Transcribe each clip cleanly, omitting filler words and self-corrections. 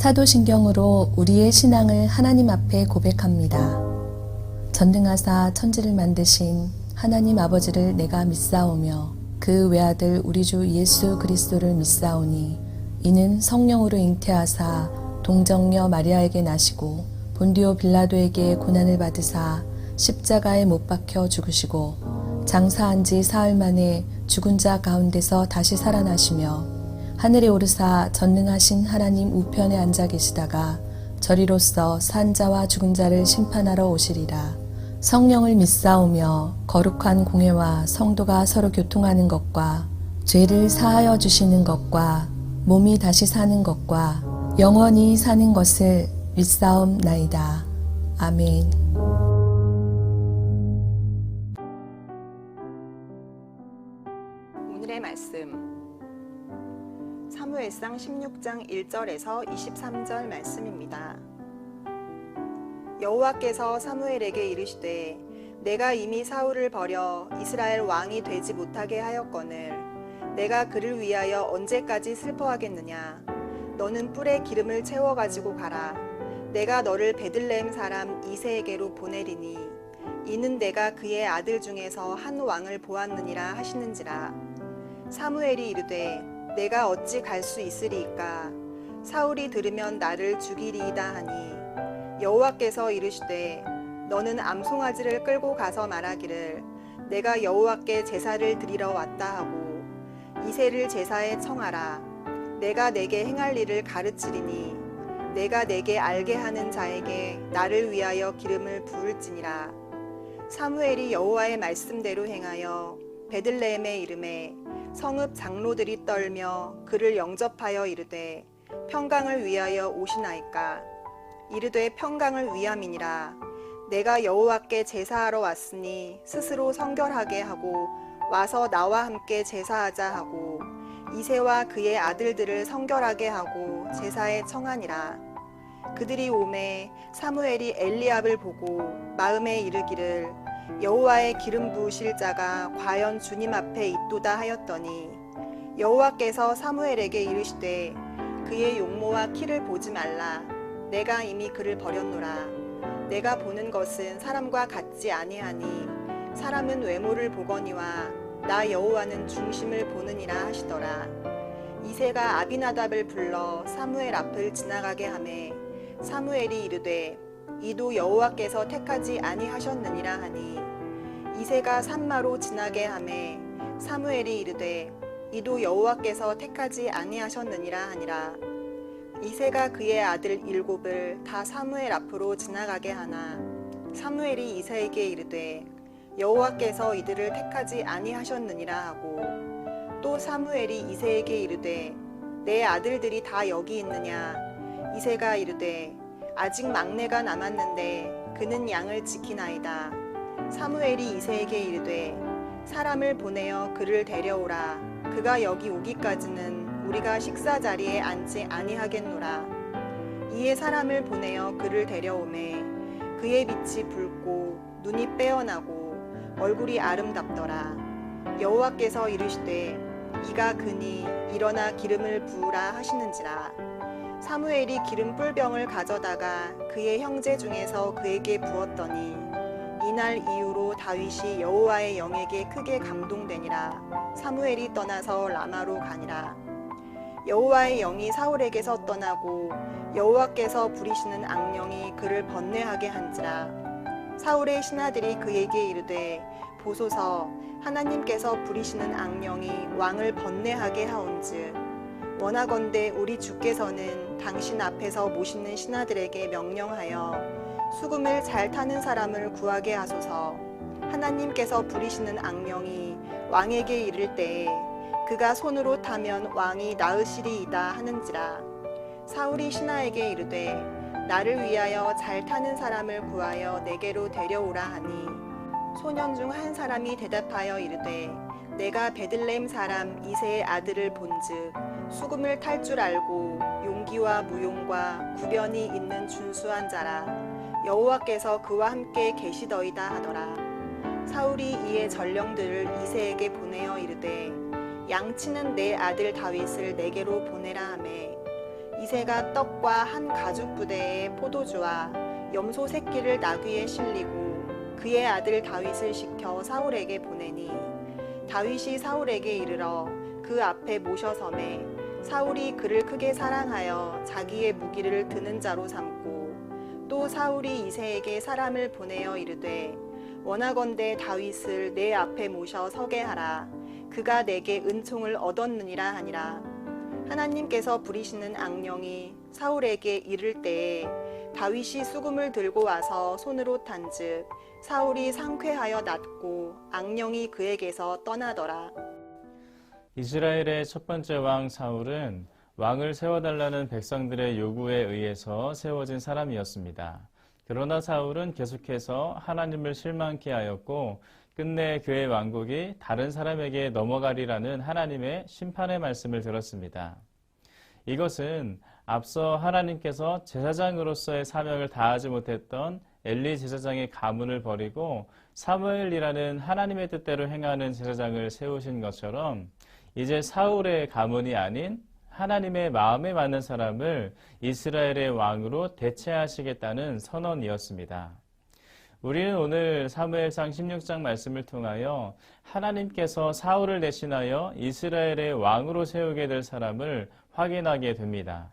사도신경으로 우리의 신앙을 하나님 앞에 고백합니다. 전능하사 천지를 만드신 하나님 아버지를 내가 믿사오며 그 외아들 우리 주 예수 그리스도를 믿사오니 이는 성령으로 잉태하사 동정녀 마리아에게 나시고 본디오 빌라도에게 고난을 받으사 십자가에 못 박혀 죽으시고 장사한 지 사흘 만에 죽은 자 가운데서 다시 살아나시며 하늘에 오르사 전능하신 하나님 우편에 앉아 계시다가 저리로서 산 자와 죽은 자를 심판하러 오시리라. 성령을 믿사오며 거룩한 공회와 성도가 서로 교통하는 것과 죄를 사하여 주시는 것과 몸이 다시 사는 것과 영원히 사는 것을 믿사옵나이다. 아멘. 오늘의 말씀 사무엘상 16장 1절에서 23절 말씀입니다. 여호와께서 사무엘에게 이르시되 내가 이미 사울을 버려 이스라엘 왕이 되지 못하게 하였거늘 내가 그를 위하여 언제까지 슬퍼하겠느냐. 너는 뿔에 기름을 채워 가지고 가라. 내가 너를 베들레헴 사람 이새에게로 보내리니 이는 내가 그의 아들 중에서 한 왕을 보았느니라 하시는지라. 사무엘이 이르되 내가 어찌 갈 수 있으리이까. 사울이 들으면 나를 죽이리이다 하니 여호와께서 이르시되 너는 암송아지를 끌고 가서 말하기를 내가 여호와께 제사를 드리러 왔다 하고 이새를 제사에 청하라. 내가 내게 행할 일을 가르치리니 내가 내게 알게 하는 자에게 나를 위하여 기름을 부을지니라. 사무엘이 여호와의 말씀대로 행하여 베들레헴에 이르매 성읍 장로들이 떨며 그를 영접하여 이르되 평강을 위하여 오시나이까. 이르되 평강을 위함이니라. 내가 여호와께 제사하러 왔으니 스스로 성결하게 하고 와서 나와 함께 제사하자 하고 이새와 그의 아들들을 성결하게 하고 제사에 청하니라. 그들이 오매 사무엘이 엘리압을 보고 마음에 이르기를 여호와의 기름 부으실 자가 과연 주님 앞에 있도다 하였더니 여호와께서 사무엘에게 이르시되 그의 용모와 키를 보지 말라. 내가 이미 그를 버렸노라. 내가 보는 것은 사람과 같지 아니하니 사람은 외모를 보거니와 나 여호와는 중심을 보느니라 하시더라. 이새가 아비나답을 불러 사무엘 앞을 지나가게 하매 사무엘이 이르되 이도 여호와께서 택하지 아니하셨느니라 하니 이새가 산마로 지나게 하매 사무엘이 이르되 이도 여호와께서 택하지 아니하셨느니라 하니라. 이새가 그의 아들 7을 다 사무엘 앞으로 지나가게 하나 사무엘이 이새에게 이르되 여호와께서 이들을 택하지 아니하셨느니라 하고 또 사무엘이 이새에게 이르되 내 아들들이 다 여기 있느냐. 이새가 이르되 아직 막내가 남았는데 그는 양을 지키나이다. 사무엘이 이새에게 이르되 사람을 보내어 그를 데려오라. 그가 여기 오기까지는 우리가 식사 자리에 앉지 아니하겠노라. 이에 사람을 보내어 그를 데려오매 그의 빛이 붉고 눈이 빼어나고 얼굴이 아름답더라. 여호와께서 이르시되 이가 그니 일어나 기름을 부으라 하시는지라. 사무엘이 기름 뿔병을 가져다가 그의 형제 중에서 그에게 부었더니 이날 이후로 다윗이 여호와의 영에게 크게 감동되니라. 사무엘이 떠나서 라마로 가니라. 여호와의 영이 사울에게서 떠나고 여호와께서 부리시는 악령이 그를 번뇌하게 한지라. 사울의 신하들이 그에게 이르되 보소서 하나님께서 부리시는 악령이 왕을 번뇌하게 하온즉 원하건대 우리 주께서는 당신 앞에서 모시는 신하들에게 명령하여 수금을 잘 타는 사람을 구하게 하소서. 하나님께서 부리시는 악령이 왕에게 이를 때에 그가 손으로 타면 왕이 나으시리이다 하는지라. 사울이 신하에게 이르되 나를 위하여 잘 타는 사람을 구하여 내게로 데려오라 하니 소년 중 한 사람이 대답하여 이르되 내가 베들레헴 사람 이새의 아들을 본즉 수금을 탈 줄 알고 용기와 무용과 구변이 있는 준수한 자라. 여호와께서 그와 함께 계시더이다 하더라. 사울이 이에 전령들을 이새에게 보내어 이르되 양치는 내 아들 다윗을 내게로 보내라 하매 이새가 떡과 한 가죽 부대에 포도주와 염소 새끼를 나귀에 실리고 그의 아들 다윗을 시켜 사울에게 보내니 다윗이 사울에게 이르러 그 앞에 모셔섬에 사울이 그를 크게 사랑하여 자기의 무기를 드는 자로 삼고 또 사울이 이새에게 사람을 보내어 이르되 원하건대 다윗을 내 앞에 모셔 서게 하라. 그가 내게 은총을 얻었느니라 하니라. 하나님께서 부리시는 악령이 사울에게 이를 때에 다윗이 수금을 들고 와서 손으로 탄즉 사울이 상쾌하여 낫고 악령이 그에게서 떠나더라. 이스라엘의 첫 번째 왕 사울은 왕을 세워달라는 백성들의 요구에 의해서 세워진 사람이었습니다. 그러나 사울은 계속해서 하나님을 실망케 하였고 끝내 그의 왕국이 다른 사람에게 넘어가리라는 하나님의 심판의 말씀을 들었습니다. 이것은 앞서 하나님께서 제사장으로서의 사명을 다하지 못했던 엘리 제사장의 가문을 버리고 사무엘이라는 하나님의 뜻대로 행하는 제사장을 세우신 것처럼 이제 사울의 가문이 아닌 하나님의 마음에 맞는 사람을 이스라엘의 왕으로 대체하시겠다는 선언이었습니다. 우리는 오늘 사무엘상 16장 말씀을 통하여 하나님께서 사울을 대신하여 이스라엘의 왕으로 세우게 될 사람을 확인하게 됩니다.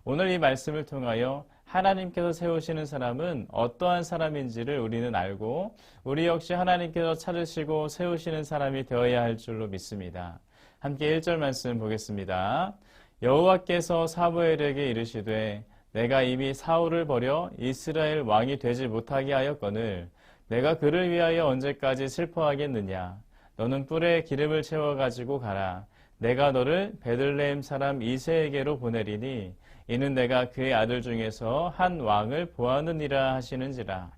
오늘 이 말씀을 통하여 하나님께서 세우시는 사람은 어떠한 사람인지를 우리는 알고 우리 역시 하나님께서 찾으시고 세우시는 사람이 되어야 할 줄로 믿습니다. 함께 1절 말씀 보겠습니다. 여호와께서 사무엘에게 이르시되 내가 이미 사울을 버려 이스라엘 왕이 되지 못하게 하였거늘 내가 그를 위하여 언제까지 슬퍼하겠느냐. 너는 뿔에 기름을 채워가지고 가라. 내가 너를 베들레헴 사람 이새에게로 보내리니 이는 내가 그의 아들 중에서 한 왕을 보았느니라 하시는지라.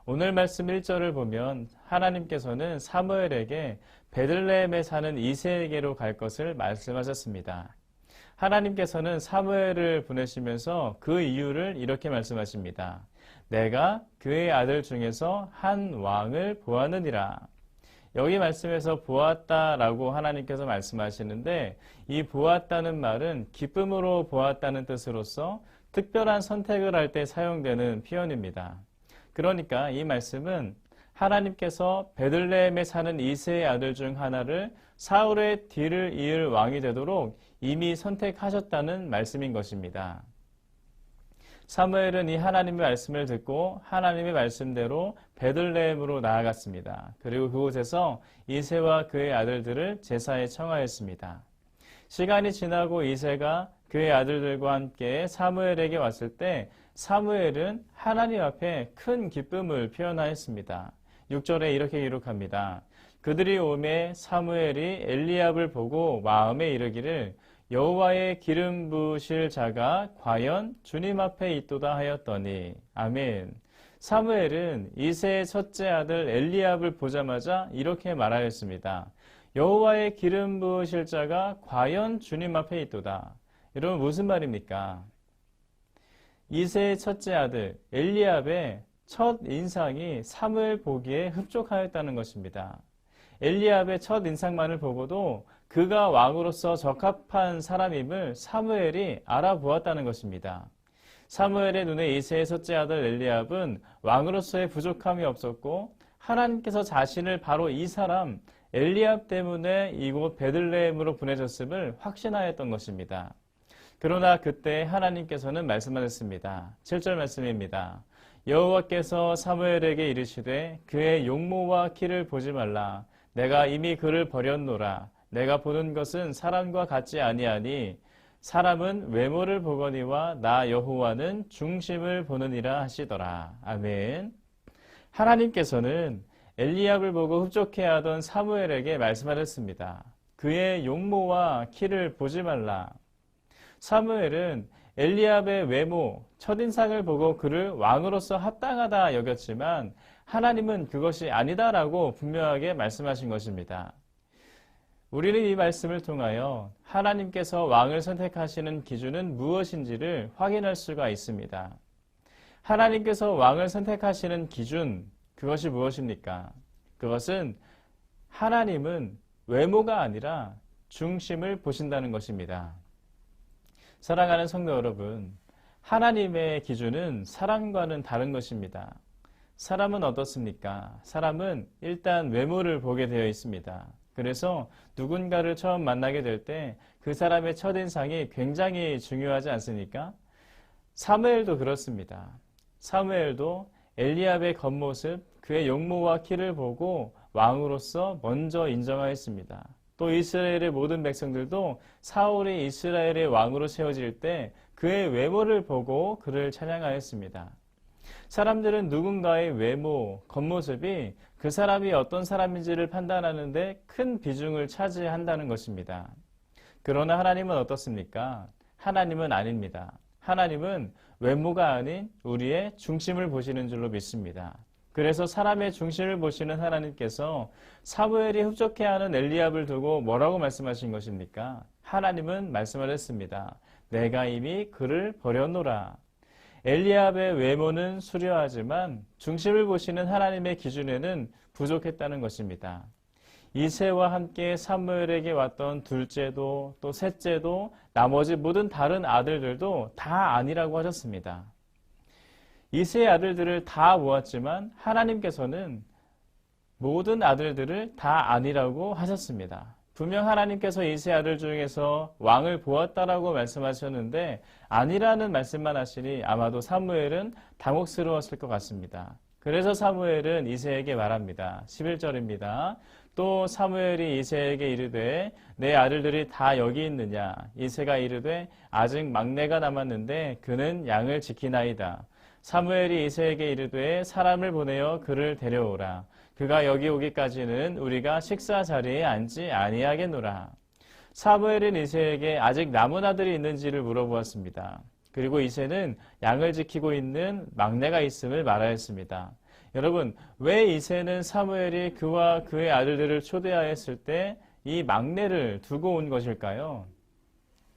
오늘 말씀 1절을 보면 하나님께서는 사무엘에게 베들레헴에 사는 이새에게로 갈 것을 말씀하셨습니다. 하나님께서는 사무엘을 보내시면서 그 이유를 이렇게 말씀하십니다. 내가 그의 아들 중에서 한 왕을 보았느니라. 여기 말씀에서 보았다라고 하나님께서 말씀하시는데 이 보았다는 말은 기쁨으로 보았다는 뜻으로서 특별한 선택을 할 때 사용되는 표현입니다. 그러니까 이 말씀은 하나님께서 베들레헴에 사는 이새의 아들 중 하나를 사울의 뒤를 이을 왕이 되도록 이미 선택하셨다는 말씀인 것입니다. 사무엘은 이 하나님의 말씀을 듣고 하나님의 말씀대로 베들레헴으로 나아갔습니다. 그리고 그곳에서 이새와 그의 아들들을 제사에 청하였습니다. 시간이 지나고 이새가 그의 아들들과 함께 사무엘에게 왔을 때 사무엘은 하나님 앞에 큰 기쁨을 표현하였습니다. 6절에 이렇게 기록합니다. 그들이 오매 사무엘이 엘리압을 보고 마음에 이르기를 여호와의 기름 부으실 자가 과연 주님 앞에 있도다 하였더니 아멘. 사무엘은 이새의 첫째 아들 엘리압을 보자마자 이렇게 말하였습니다. 여호와의 기름 부으실 자가 과연 주님 앞에 있도다. 여러분 무슨 말입니까? 이새의 첫째 아들 엘리압의 첫 인상이 사무엘 보기에 흡족하였다는 것입니다. 엘리압의 첫 인상만을 보고도 그가 왕으로서 적합한 사람임을 사무엘이 알아보았다는 것입니다. 사무엘의 눈에 이새의 첫째 아들 엘리압은 왕으로서의 부족함이 없었고 하나님께서 자신을 바로 이 사람 엘리압 때문에 이곳 베들레헴으로 보내셨음을 확신하였던 것입니다. 그러나 그때 하나님께서는 말씀하셨습니다. 7절 말씀입니다. 여호와께서 사무엘에게 이르시되 그의 용모와 키를 보지 말라. 내가 이미 그를 버렸노라. 내가 보는 것은 사람과 같지 아니하니 사람은 외모를 보거니와 나 여호와는 중심을 보느니라 하시더라. 아멘. 하나님께서는 엘리압을 보고 흡족해하던 사무엘에게 말씀하셨습니다. 그의 용모와 키를 보지 말라. 사무엘은 엘리압의 외모, 첫인상을 보고 그를 왕으로서 합당하다 여겼지만 하나님은 그것이 아니다라고 분명하게 말씀하신 것입니다. 우리는 이 말씀을 통하여 하나님께서 왕을 선택하시는 기준은 무엇인지를 확인할 수가 있습니다. 하나님께서 왕을 선택하시는 기준, 그것이 무엇입니까? 그것은 하나님은 외모가 아니라 중심을 보신다는 것입니다. 사랑하는 성도 여러분, 하나님의 기준은 사람과는 다른 것입니다. 사람은 어떻습니까? 사람은 일단 외모를 보게 되어 있습니다. 그래서 누군가를 처음 만나게 될 때 그 사람의 첫인상이 굉장히 중요하지 않습니까? 사무엘도 그렇습니다. 사무엘도 엘리압의 겉모습, 그의 용모와 키를 보고 왕으로서 먼저 인정하였습니다. 또 이스라엘의 모든 백성들도 사울이 이스라엘의 왕으로 세워질 때 그의 외모를 보고 그를 찬양하였습니다. 사람들은 누군가의 외모, 겉모습이 그 사람이 어떤 사람인지를 판단하는데 큰 비중을 차지한다는 것입니다. 그러나 하나님은 어떻습니까? 하나님은 아닙니다. 하나님은 외모가 아닌 우리의 중심을 보시는 줄로 믿습니다. 그래서 사람의 중심을 보시는 하나님께서 사무엘이 흡족해하는 엘리압을 두고 뭐라고 말씀하신 것입니까? 하나님은 말씀하셨습니다. 내가 이미 그를 버렸노라. 엘리압의 외모는 수려하지만 중심을 보시는 하나님의 기준에는 부족했다는 것입니다. 이새와 함께 사무엘에게 왔던 둘째도 또 셋째도 나머지 모든 다른 아들들도 다 아니라고 하셨습니다. 이새의 아들들을 다 모았지만 하나님께서는 모든 아들들을 다 아니라고 하셨습니다. 분명 하나님께서 이새의 아들 중에서 왕을 보았다라고 말씀하셨는데 아니라는 말씀만 하시니 아마도 사무엘은 당혹스러웠을 것 같습니다. 그래서 사무엘은 이새에게 말합니다. 11절입니다. 또 사무엘이 이새에게 이르되 내 아들들이 다 여기 있느냐? 이새가 이르되 아직 막내가 남았는데 그는 양을 지키나이다. 사무엘이 이새에게 이르되 사람을 보내어 그를 데려오라. 그가 여기 오기까지는 우리가 식사 자리에 앉지 아니하겠노라. 사무엘은 이새에게 아직 남은 아들이 있는지를 물어보았습니다. 그리고 이새는 양을 지키고 있는 막내가 있음을 말하였습니다. 여러분, 왜 이새는 사무엘이 그와 그의 아들들을 초대하였을 때 이 막내를 두고 온 것일까요?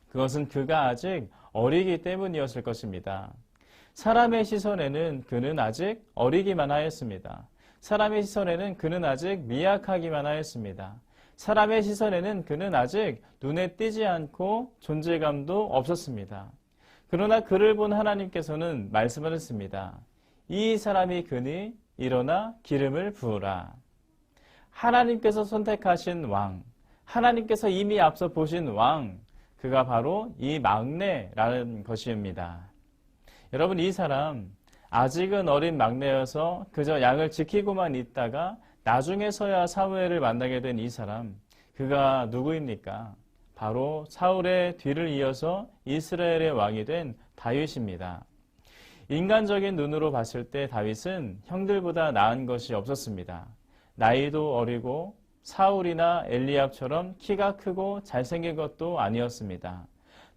그것은 그가 아직 어리기 때문이었을 것입니다. 사람의 시선에는 그는 아직 어리기만 하였습니다. 사람의 시선에는 그는 아직 미약하기만 하였습니다. 사람의 시선에는 그는 아직 눈에 띄지 않고 존재감도 없었습니다. 그러나 그를 본 하나님께서는 말씀하셨습니다. 이 사람이 그니 일어나 기름을 부으라. 하나님께서 선택하신 왕, 하나님께서 이미 앞서 보신 왕, 그가 바로 이 막내라는 것입니다. 여러분, 이 사람 아직은 어린 막내여서 그저 양을 지키고만 있다가 나중에서야 사무엘을 만나게 된 이 사람, 그가 누구입니까? 바로 사울의 뒤를 이어서 이스라엘의 왕이 된 다윗입니다. 인간적인 눈으로 봤을 때 다윗은 형들보다 나은 것이 없었습니다. 나이도 어리고 사울이나 엘리압처럼 키가 크고 잘생긴 것도 아니었습니다.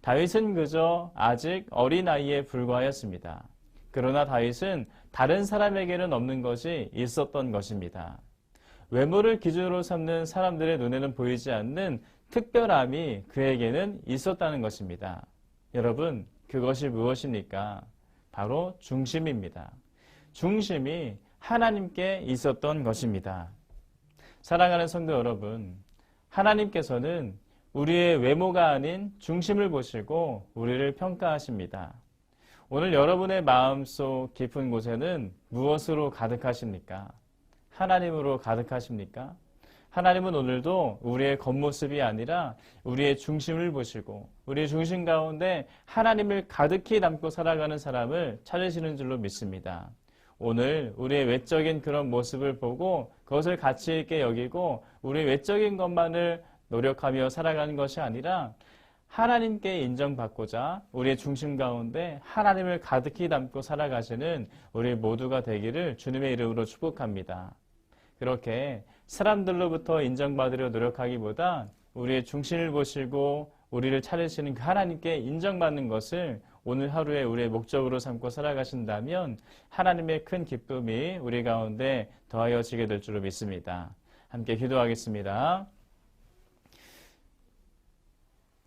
다윗은 그저 아직 어린아이에 불과하였습니다. 그러나 다윗은 다른 사람에게는 없는 것이 있었던 것입니다. 외모를 기준으로 삼는 사람들의 눈에는 보이지 않는 특별함이 그에게는 있었다는 것입니다. 여러분, 그것이 무엇입니까? 바로 중심입니다. 중심이 하나님께 있었던 것입니다. 사랑하는 성도 여러분, 하나님께서는 우리의 외모가 아닌 중심을 보시고 우리를 평가하십니다. 오늘 여러분의 마음속 깊은 곳에는 무엇으로 가득하십니까? 하나님으로 가득하십니까? 하나님은 오늘도 우리의 겉모습이 아니라 우리의 중심을 보시고 우리의 중심 가운데 하나님을 가득히 담고 살아가는 사람을 찾으시는 줄로 믿습니다. 오늘 우리의 외적인 그런 모습을 보고 그것을 가치 있게 여기고 우리의 외적인 것만을 노력하며 살아가는 것이 아니라 하나님께 인정받고자 우리의 중심 가운데 하나님을 가득히 담고 살아가시는 우리 모두가 되기를 주님의 이름으로 축복합니다. 그렇게 사람들로부터 인정받으려 노력하기보다 우리의 중심을 보시고 우리를 차리시는 그 하나님께 인정받는 것을 오늘 하루에 우리의 목적으로 삼고 살아가신다면 하나님의 큰 기쁨이 우리 가운데 더하여지게 될 줄로 믿습니다. 함께 기도하겠습니다.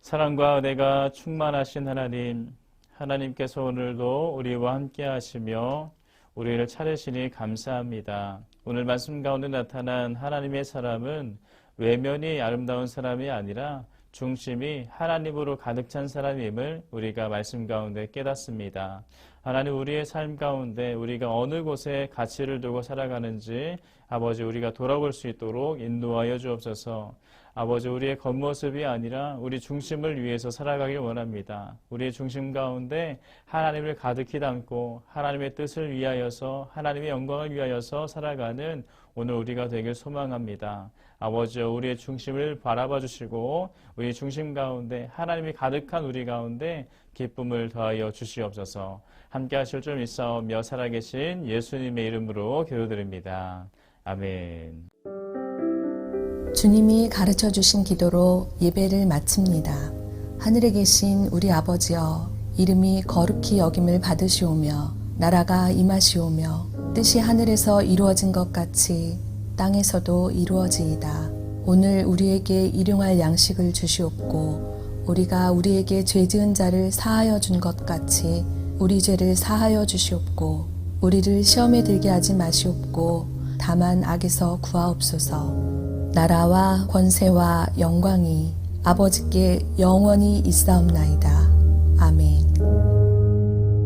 사랑과 은혜가 충만하신 하나님, 하나님께서 오늘도 우리와 함께 하시며 우리를 차리시니 감사합니다. 오늘 말씀 가운데 나타난 하나님의 사람은 외면이 아름다운 사람이 아니라 중심이 하나님으로 가득 찬 사람임을 우리가 말씀 가운데 깨닫습니다. 하나님, 우리의 삶 가운데 우리가 어느 곳에 가치를 두고 살아가는지 아버지 우리가 돌아볼 수 있도록 인도하여 주옵소서. 아버지, 우리의 겉모습이 아니라 우리 중심을 위해서 살아가길 원합니다. 우리의 중심 가운데 하나님을 가득히 담고 하나님의 뜻을 위하여서 하나님의 영광을 위하여서 살아가는 오늘 우리가 되길 소망합니다. 아버지여, 우리의 중심을 바라봐 주시고 우리 중심 가운데 하나님이 가득한 우리 가운데 기쁨을 더하여 주시옵소서. 함께 하실 줄 믿사오며 살아계신 예수님의 이름으로 기도드립니다. 아멘. 주님이 가르쳐 주신 기도로 예배를 마칩니다. 하늘에 계신 우리 아버지여, 이름이 거룩히 여김을 받으시오며 나라가 임하시오며 뜻이 하늘에서 이루어진 것 같이 땅에서도 이루어지이다. 오늘 우리에게 일용할 양식을 주시옵고 우리가 우리에게 죄 지은 자를 사하여 준 것 같이 우리 죄를 사하여 주시옵고 우리를 시험에 들게 하지 마시옵고 다만 악에서 구하옵소서. 나라와 권세와 영광이 아버지께 영원히 있사옵나이다. 아멘.